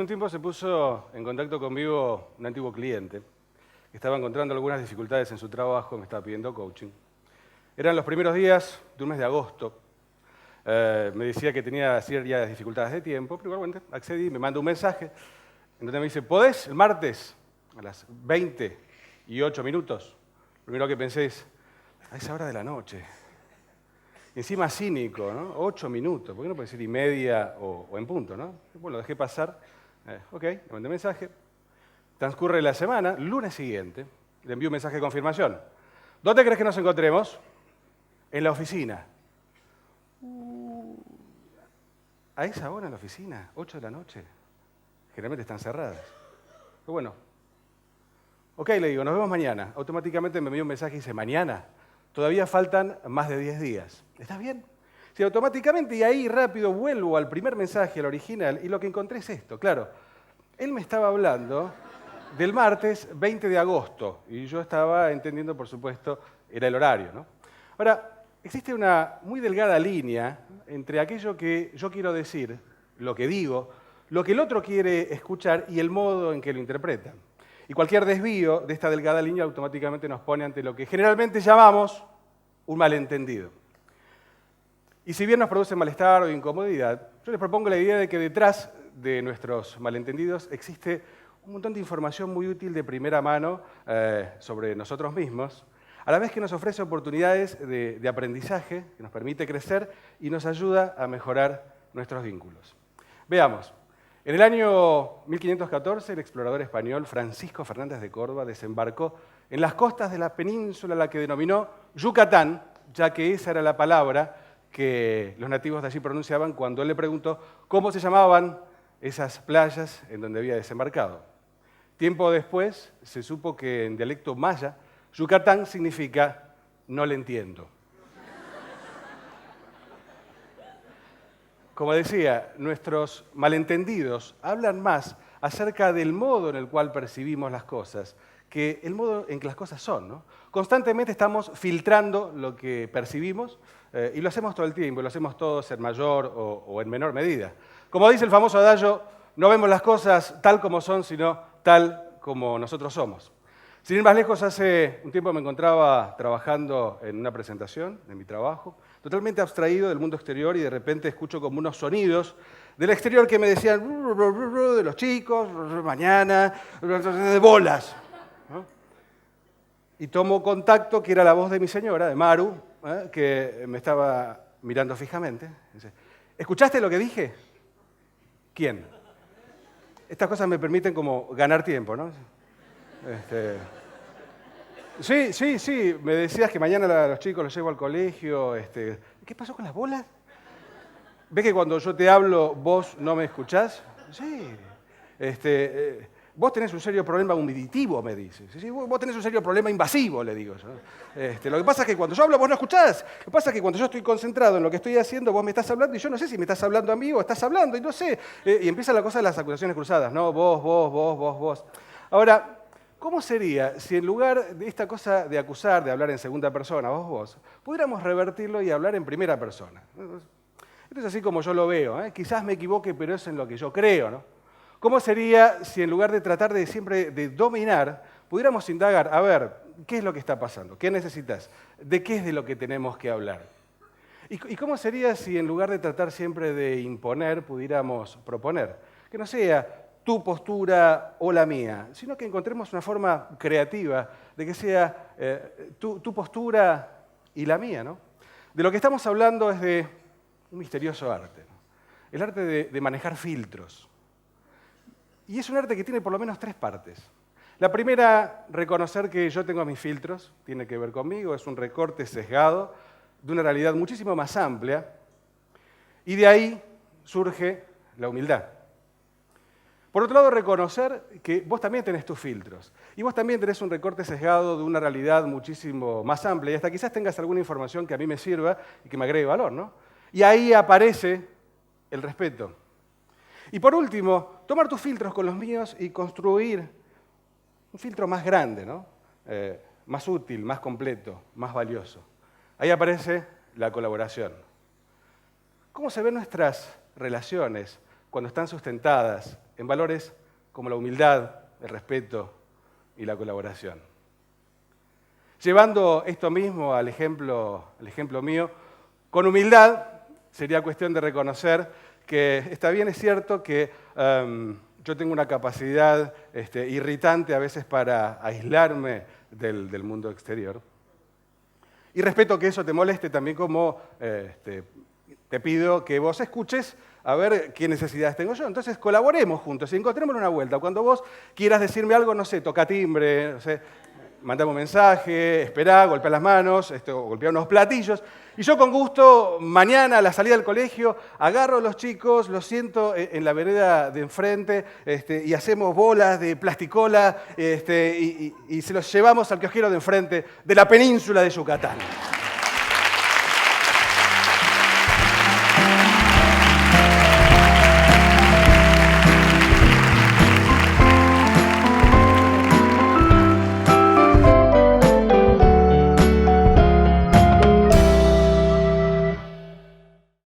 un tiempo se puso en contacto conmigo un antiguo cliente que estaba encontrando algunas dificultades en su trabajo, me estaba pidiendo coaching. Eran los primeros días de un mes de agosto. Me decía que tenía ciertas dificultades de tiempo, pero igualmente accedí, me manda un mensaje en donde me dice, ¿podés el martes a las 20:08? Lo primero que pensé es, a esa hora de la noche. Encima cínico, ¿no? 8 minutos, ¿por qué no puede ser y media o en punto, ¿no? Bueno, lo dejé pasar, ok, le mandé mensaje. Transcurre la semana, lunes siguiente, le envío un mensaje de confirmación. ¿Dónde crees que nos encontremos? En la oficina. ¿A esa hora en la oficina? 8 de la noche. Generalmente están cerradas. Pero bueno, ok, le digo, nos vemos mañana. Automáticamente me envió un mensaje y dice, ¿mañana? Todavía faltan más de 10 días. ¿Estás bien? Sí, automáticamente y ahí rápido vuelvo al primer mensaje, al original, y lo que encontré es esto. Claro, él me estaba hablando del martes 20 de agosto y yo estaba entendiendo, por supuesto, era el horario, ¿no? Ahora, existe una muy delgada línea entre aquello que yo quiero decir, lo que digo, lo que el otro quiere escuchar y el modo en que lo interpreta. Y cualquier desvío de esta delgada línea automáticamente nos pone ante lo que generalmente llamamos un malentendido. Y si bien nos produce malestar o incomodidad, yo les propongo la idea de que detrás de nuestros malentendidos existe un montón de información muy útil de primera mano sobre nosotros mismos, a la vez que nos ofrece oportunidades de aprendizaje, que nos permite crecer y nos ayuda a mejorar nuestros vínculos. Veamos. En el año 1514, el explorador español Francisco Fernández de Córdoba desembarcó en las costas de la península a la que denominó Yucatán, ya que esa era la palabra que los nativos de allí pronunciaban cuando él le preguntó cómo se llamaban esas playas en donde había desembarcado. Tiempo después se supo que en dialecto maya, Yucatán significa no le entiendo. Como decía, nuestros malentendidos hablan más acerca del modo en el cual percibimos las cosas que el modo en que las cosas son, ¿no? Constantemente estamos filtrando lo que percibimos y lo hacemos todo el tiempo, lo hacemos todos en mayor o en menor medida. Como dice el famoso adagio, no vemos las cosas tal como son, sino tal como nosotros somos. Sin ir más lejos, hace un tiempo me encontraba trabajando en una presentación de mi trabajo, totalmente abstraído del mundo exterior y de repente escucho como unos sonidos del exterior que me decían de los chicos, mañana, de bolas, ¿no? Y tomo contacto, que era la voz de mi señora, de Maru, que me estaba mirando fijamente. Dice, ¿escuchaste lo que dije? ¿Quién? Estas cosas me permiten como ganar tiempo, ¿no? Sí, me decías que mañana a los chicos los llevo al colegio. ¿Qué pasó con las bolas? ¿Ves que cuando yo te hablo vos no me escuchás? Sí. Vos tenés un serio problema auditivo, me dices. Sí, vos tenés un serio problema invasivo, le digo yo. Lo que pasa es que cuando yo hablo vos no escuchás. Lo que pasa es que cuando yo estoy concentrado en lo que estoy haciendo, vos me estás hablando y yo no sé si me estás hablando a mí o estás hablando y no sé. Y empieza la cosa de las acusaciones cruzadas, ¿no? Vos. Ahora, ¿cómo sería si en lugar de esta cosa de acusar, de hablar en segunda persona, vos, pudiéramos revertirlo y hablar en primera persona? Esto es así como yo lo veo, ¿eh? Quizás me equivoque, pero es en lo que yo creo, ¿no? ¿Cómo sería si en lugar de tratar de siempre de dominar, pudiéramos indagar, a ver, ¿qué es lo que está pasando? ¿Qué necesitas? ¿De qué es de lo que tenemos que hablar? ¿Y cómo sería si en lugar de tratar siempre de imponer, pudiéramos proponer? Que no sea tu postura o la mía, sino que encontremos una forma creativa de que sea tu postura y la mía, ¿no? De lo que estamos hablando es de un misterioso arte, ¿no? El arte de manejar filtros. Y es un arte que tiene por lo menos 3 partes. La primera, reconocer que yo tengo mis filtros, tiene que ver conmigo, es un recorte sesgado de una realidad muchísimo más amplia, y de ahí surge la humildad. Por otro lado, reconocer que vos también tenés tus filtros, y vos también tenés un recorte sesgado de una realidad muchísimo más amplia, y hasta quizás tengas alguna información que a mí me sirva y que me agregue valor, ¿no? Y ahí aparece el respeto. Y por último, tomar tus filtros con los míos y construir un filtro más grande, ¿no? Más útil, más completo, más valioso. Ahí aparece la colaboración. ¿Cómo se ven nuestras relaciones cuando están sustentadas en valores como la humildad, el respeto y la colaboración. Llevando esto mismo al ejemplo mío, con humildad sería cuestión de reconocer que está bien, es cierto que yo tengo una capacidad irritante a veces para aislarme del mundo exterior. Y respeto que eso te moleste también, como te pido que vos escuches a ver qué necesidades tengo yo. Entonces colaboremos juntos y encontremos una vuelta. Cuando vos quieras decirme algo, no sé, toca timbre, no sé, mandame un mensaje, esperá, golpea las manos, golpea unos platillos. Y yo con gusto, mañana a la salida del colegio, agarro a los chicos, los siento en la vereda de enfrente y hacemos bolas de plasticola y se los llevamos al kiosquero de enfrente de la península de Yucatán.